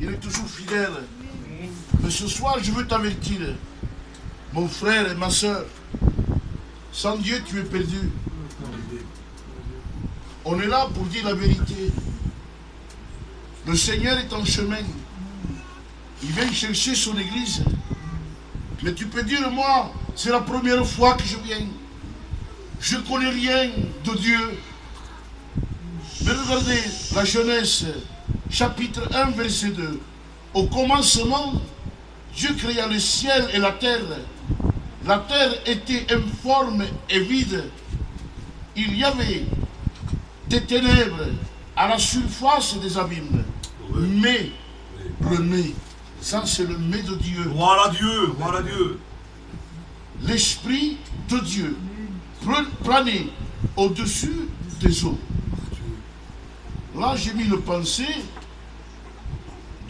il est toujours fidèle. Mais ce soir, je veux t'avertir, mon frère et ma soeur, sans Dieu, tu es perdu. On est là pour dire la vérité. Le Seigneur est en chemin. Il vient chercher son église. Mais tu peux dire, moi, c'est la première fois que je viens. Je ne connais rien de Dieu. Mais regardez, la Genèse, chapitre 1, verset 2. Au commencement, Dieu créa le ciel et la terre. La terre était informe et vide. Il y avait des ténèbres à la surface des abîmes. Mais le mais, ça c'est le mais de Dieu. Voilà Dieu, voilà Dieu. L'Esprit de Dieu planait au-dessus des eaux. Là j'ai mis le pensée.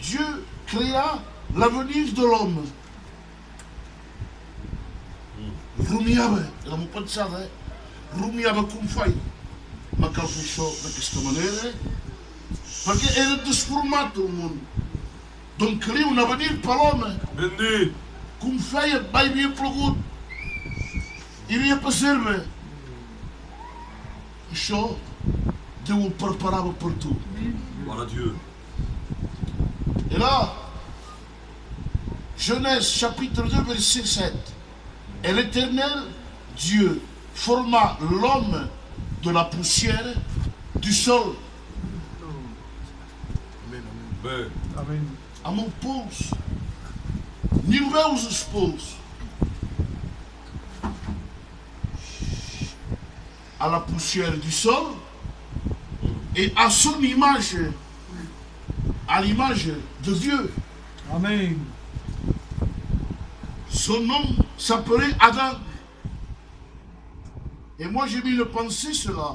Dieu créa l'avenir de l'homme. Rumiava, era un pensata, rumiava con fai, ma calfusciò da questa maniera, perché era trasformato il mondo. Donc crea un avenir per l'uomo. Benedì. Con fai mai bien plogut. I via per serve. Això Déu ho preparava per tu. Voilà Dieu. Et là, Genèse chapitre 2 verset 7. Et l'Éternel Dieu forma l'homme de la poussière du sol. Amen. Amen. A meu pols. Não veus os pols. À la poussière du sol et à son image, à l'image de Dieu. Amen. Son nom s'appelait Adam. Et moi j'ai mis le penser cela.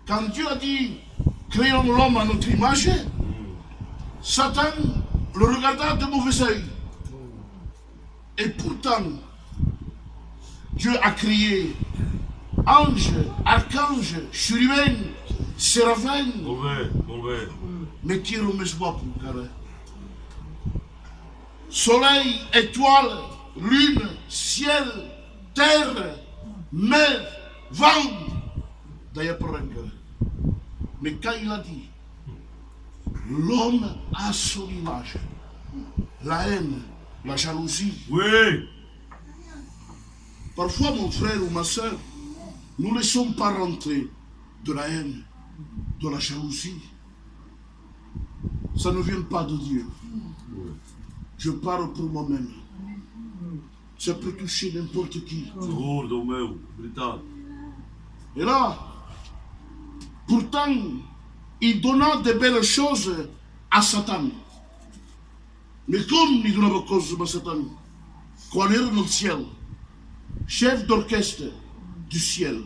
Quand Dieu a dit créons l'homme à notre image, Satan le regarda de mauvais œil. Et pourtant, Dieu a créé anges, archanges, chérubins, séraphins. Mauvais, mauvais. Mais qui remet pas pour carré. Soleil, étoile, lune, ciel, terre, mer, vent. D'ailleurs, pour un carré. Mais quand il a dit, l'homme a son image, la haine, la jalousie. Oui. Parfois, mon frère ou ma soeur, nous ne laissons pas rentrer de la haine, de la jalousie. Ça ne vient pas de Dieu. Je parle pour moi-même. Ça peut toucher n'importe qui. Oh, Déu meu, veritat. Et là, pourtant, il donna de belles choses à Satan. Mais comme il donnait des choses à Satan, quand il est dans le ciel, chef d'orchestre du ciel,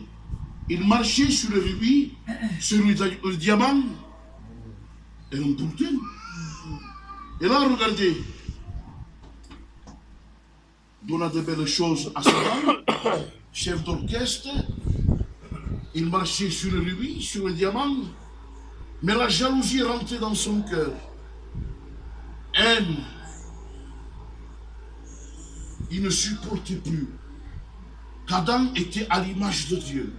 il marchait sur le rubis, sur le diamant, et un pourtant. Et là, regardez, donna de belles choses à Satan, chef d'orchestre, il marchait sur le rubis, sur le diamant, mais la jalousie est rentrée dans son cœur. Haine. Il ne supportait plus qu'Adam était à l'image de Dieu.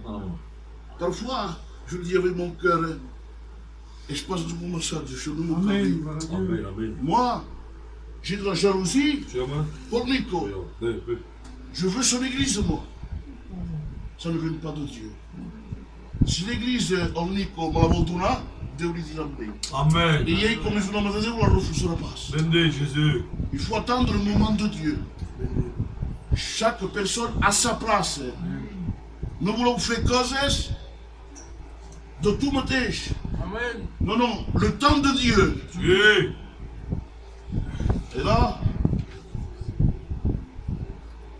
Parfois, je le dis avec mon cœur, et je passe du bon message, je ne me Amen. pas. Amen, amen. Moi, j'ai de la jalousie Tu as main? pour Nico. Oui. Je veux son église, moi. Ça ne vient pas de Dieu. Si l'église en Nico me la voltuna, Dieu lui dit amen. Amen. Et il y a comme je vous l'ai dit, vous la refusera pas. Benedì Jésus. Il faut attendre le moment de Dieu. Chaque personne a sa place. Nous voulons faire causes de tout mateix. Amen. Non, non, le temps de Dieu. Oui. Et là,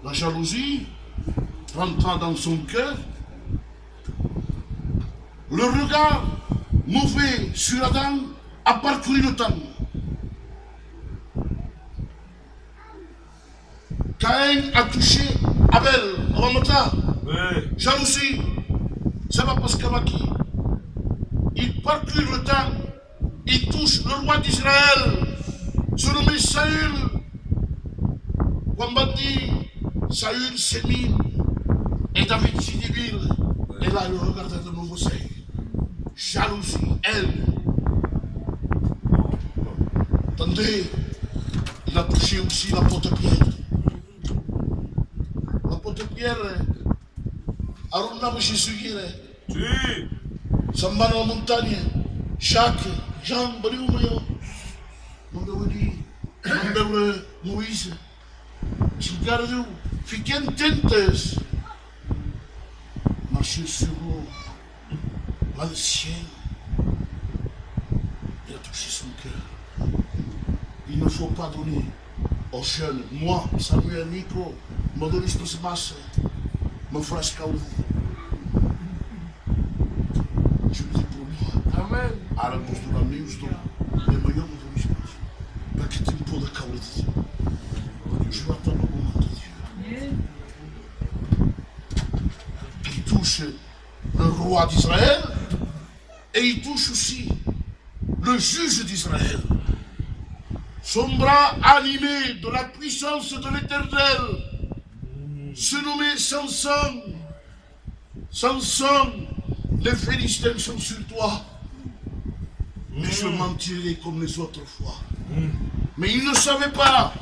la jalousie rentra dans son cœur. Le regard mauvais sur Adam a parcouru le temps. Caïn a touché Abel, Ramata, Oui. jalousie. Ça va parce qu'il il parcourt le temps, il touche le roi d'Israël. se nommait Saül. Wambati, Saül s'émine. Et David Sidibir. Et là, il regardait de nouveau Saül. Jalousie, elle. Attendez, il a touché aussi la pote-pierre. La pote-pierre, Aruna Jésus, Si. Samba dans la montagne, Jacques, Jean, Barioumayo, Mandawadi, Mandaure, Moïse, Chigardou, fiquem tentes, marcher sur l'eau, là le ciel, il a touché son cœur. Il ne faut pas donner aux jeunes, moi, Samuel, Nico, Modoris Tosmas, mon frère Scaoudi. Je le dis pour moi. Amen. À la bouche de la news, les meilleurs Modoris Tosmas. Pas que tu me poses de Caoudi. Je vais attendre le moment de Dieu. Il touche le roi d'Israël et il touche aussi le juge d'Israël. Son bras animé de la puissance de l'Éternel se nommait Samson. Samson, les Philistins sont sur toi. Mais je mentirai comme les autres fois. Mais il ne savait pas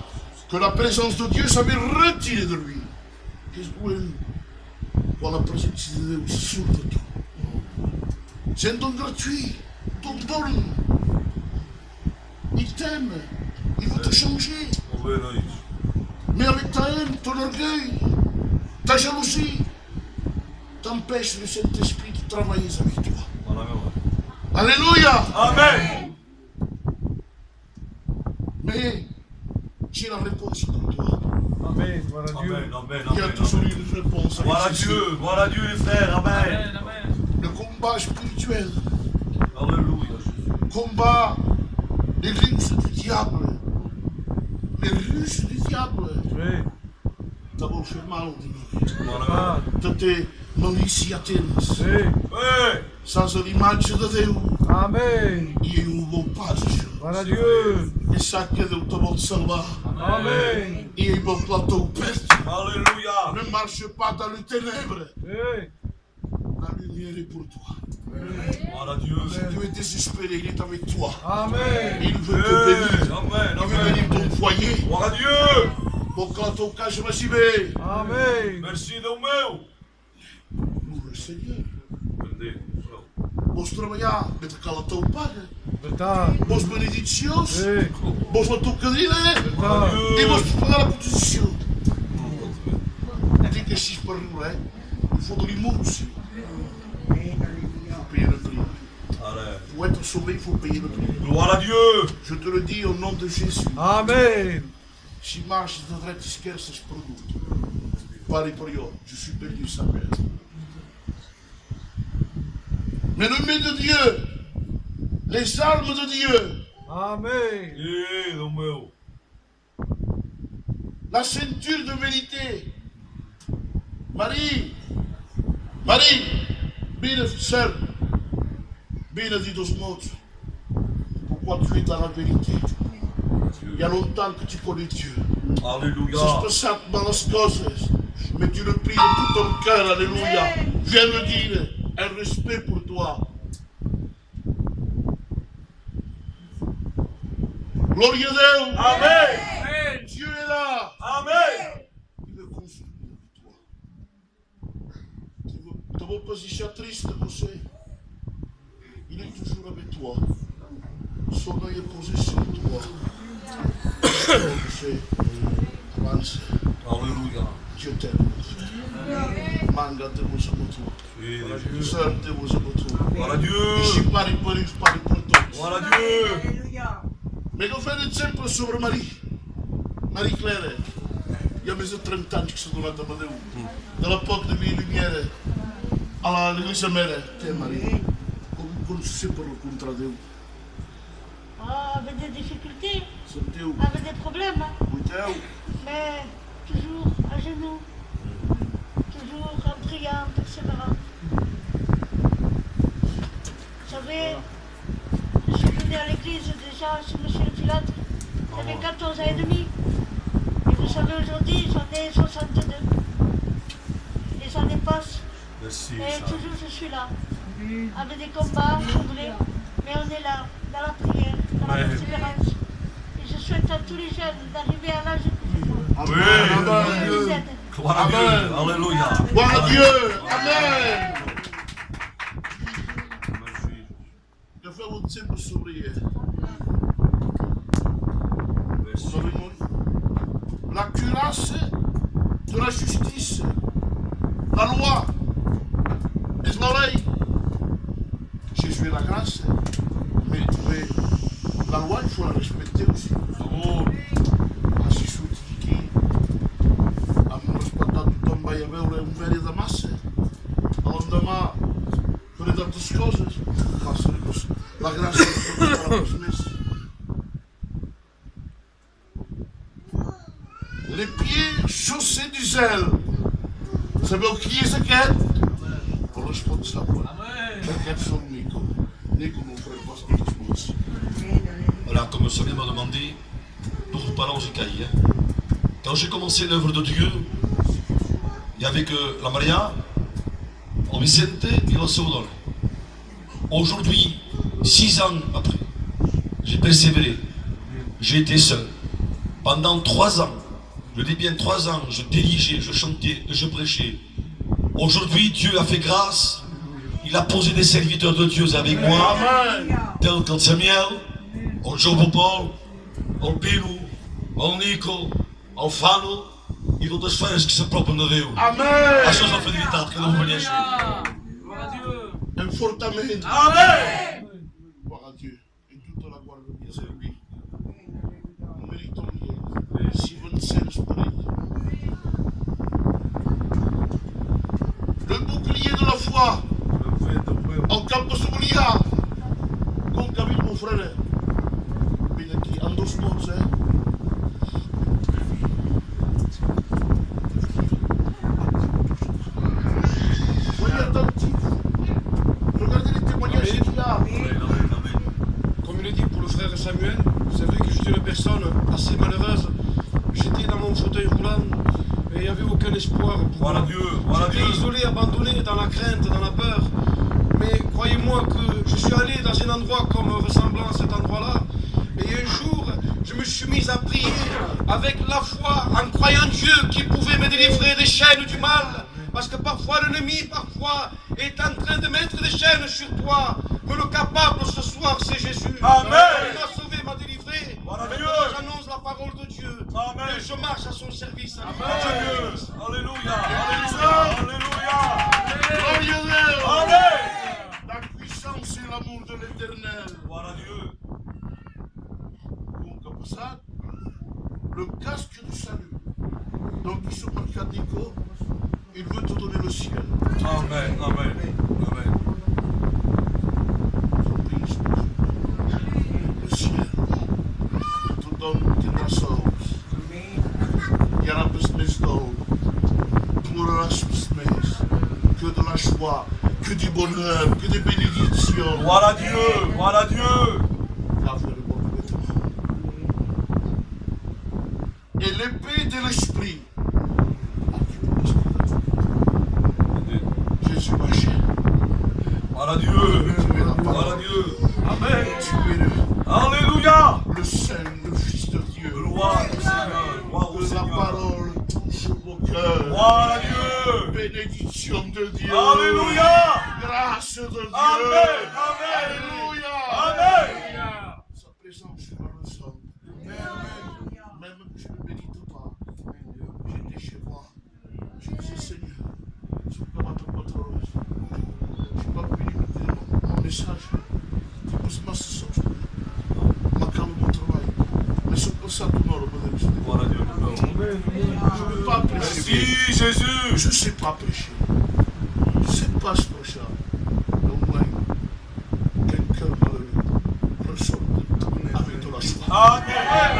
que la présence de Dieu s'avait retirée de lui. Qu'est-ce que vous voulez? Quand la présence de Dieu est sur toi. C'est un don gratuit. Ton don. Il t'aime. Il veut te changer. Mais avec ta haine, ton orgueil, ta jalousie, t'empêche le Saint-Esprit de travailler avec toi. Alléluia. Amen. Mais j'ai la réponse pour toi. Amen. Voilà Dieu. Amen. Amen. Il y a toujours une réponse. avec Voilà Jésus. Dieu. Voilà Dieu, les frères. Amen. Le combat spirituel, Alléluia. combat les ruses du diable. Les ruses du diable. Oui. D'abord fait mal au diable. Ah. T'étais maliciateur. Oui. Oui. Sans l'image de Dieu. Amen. Il y a un beau pas de Dieu. Voilà Dieu. Et ça que Dieu te va salver. Amen. Il y a un beau plateau peste. Alléluia. Ne marche pas dans les ténèbres. Oui. La lumière est pour toi. Voilà Dieu. Si tu es désespéré, il est avec toi. Amen. Il veut te bénir. Amen. Il veut bénir ton foyer. Voilà Dieu. Pour quand on cache ma cibée. Amen. Merci, Deus meu. Nous, le Seigneur. Entendi. Vos trabalhar, mete cala teu paga. Verdade. Vos benedictions. Oui. Vos la tua cadeira. Verdade. E vos pagar a posição. Tem que assistir para não é? Il faut de l'humour aussi. Il faut payer le prix. Allez. Pour être sauvé, il faut payer le prix. Gloire à Dieu. Je te le dis au nom de Jésus. Amen. Si marche de droite esquerda, se produto. Pare por eu. Je suis béni, Samuel. Mais le main de Dieu, les armes de Dieu, Amen. Ih, Deus meu. la ceinture de vérité. Marie, Marie, bine sœur, bine dit dos mots. Pourquoi tu es dans la vérité? Il y a longtemps que tu connais Dieu. Alléluia. C'est simplement les choses, mais tu le pries de tout ton cœur, alléluia. Viens me dire un respect pour toi. Gloire à Dieu. Amen. Dieu est là. Amen. Il veut construire avec toi. Tu veux position triste, Moshe. Il est toujours avec toi. Son œil est posé sur toi. Moshe, avance. Alléluia. Dieu t'aime, mon frère. Manga te vous aime. Sœur te vous aime. Gloire à Dieu. Ici, Paris pour toi. Gloire à Dieu. Mais nous faisons exemple sobre Marie. Marie-Claire. Il y a mes 30 ans qui sont dans la table de la porte de vie et lumière. À l'église mère. T'es Marie. Comment tu sais pour rencontrer Dieu? Ah, avec des difficultés, C'est Dieu. avec des problèmes, hein. Oui, Dieu. Mais toujours à genoux, toujours en priant, persévérant. Vous savez, je suis venu à l'église déjà chez M. le Philâtre, il y j'avais 14 ans et demi. Et vous savez, aujourd'hui, j'en ai 62. Et j'en dépasse. Merci. Et toujours, je suis là. Avec des combats, c'est vrai. Mais on est là, dans la prière, dans la persévérance. Et je souhaite à tous les jeunes d'arriver à l'âge que j'ai moi. Amen. Dieu les aide. Gloire à Dieu. Alléluia. Gloire à Dieu. Amen. Je vais vous dire pour sourire. Merci. Vous avez la cuirasse de la justice, la loi et l'oreille. Jésus est la grâce, mais la loi, il faut la respecter aussi. Bravo. Ainsi soit-il, a mon respectat du temps, il y avait un verre de masse. Lendemain, pour les autres choses, la grâce est pour la business. Les pieds chaussés du zèle. Savez qui est ce qu'elle? Pour le responsable. Quels sont Nico? Nico nous ferait pas ce que je pense. Voilà, comme Sabine m'a demandé, d'autres parents j'ai caillé. Quand j'ai commencé l'œuvre de Dieu, il n'y avait que la Maria, le Vicente et le Saudol. Aujourd'hui, 6 ans après, j'ai persévéré. J'ai été seul. Pendant 3 ans, je dis bien 3 ans, je dirigeais, je chantais, je prêchais. Aujourd'hui, Dieu a fait grâce. Il a posé des serviteurs de Dieu avec moi, tels que Samuel, o João Paul, o Pino, o Nico, o Fano e de outras feiras que se apropam de Deus. Amen. As suas fidelidade que não conhecem. Gloire à Dieu. Un fort amen. Amen. Gloire à Dieu. Et toute la gloire de Dieu, c'est lui. Nous méritons rien. Si vous ne savez pas. Le bouclier de la foi. En campo Somalia. Con Camille, mon frère. Viens aquí, en dos mots, hein. Soyez attentifs. Regardez les témoignages qu'il y a. Comme il est dit pour le frère Samuel, c'est vrai que j'étais une personne assez malheureuse. J'étais dans mon fauteuil roulant et il n'y avait aucun espoir pour Gloire à moi. Dieu. Gloire à Dieu. J'étais isolé, abandonné, dans la crainte, dans la peur. Mais croyez-moi que je suis allé dans un endroit comme ressemblant à cet endroit-là. Et un jour, je me suis mis à prier avec la foi, en croyant Dieu qui pouvait me délivrer des chaînes du mal. Parce que parfois l'ennemi, est en train de mettre des chaînes sur toi. Mais le capable ce soir, c'est Jésus. Amen. Il m'a sauvé, m'a délivré. Gloire à Dieu. Maintenant, j'annonce la parole de Dieu. Amen. Et je marche à son service. Amen. Alléluia. Alléluia. Gloire à Dieu. Amen. La puissance et l'amour de l'éternel. Gloire à Dieu. Donc, comme ça, le casque du salut. Donc, il se marque à Nico. Il veut te donner le ciel. Amen. Amen. Amen. Le ciel. Te donne tes sauce. Il y a la business d'eau. Pour la business. Que de la joie. Que du bonheur. Que des bénédictions. Gloire à Dieu. Gloire à Dieu. Et l'épée de l'esprit. Jésus marchait. Gloire à Dieu. Tu es la Gloire à parole. Dieu. Amen. Tu es Alléluia. le Saint, le Fils de Dieu. Gloire au Seigneur. Gloire au Que la Seigneur. parole touche vos cœurs. Gloire à Dieu. Bénédiction de Dieu. Alléluia. Grâce de Dieu. Amen. Amen. Alléluia. Amen. Sa présence, je la ressens. Même que je ne médite pas. J'étais chez moi. Je disais, Seigneur, je ne peux pas te contrôler. Je n'ai pas pu limiter mon message. Tu peux me sortir. Ma calme mon travail. Mais c'est pour ça que nous le bonheur. Gloire à Dieu. Je ne peux pas prêcher. Merci Jésus. Je ne sais pas prêcher. Je ne sais pas ce que ça. Au moins, quelqu'un malheureux peut sortir avec de la joie. Amen.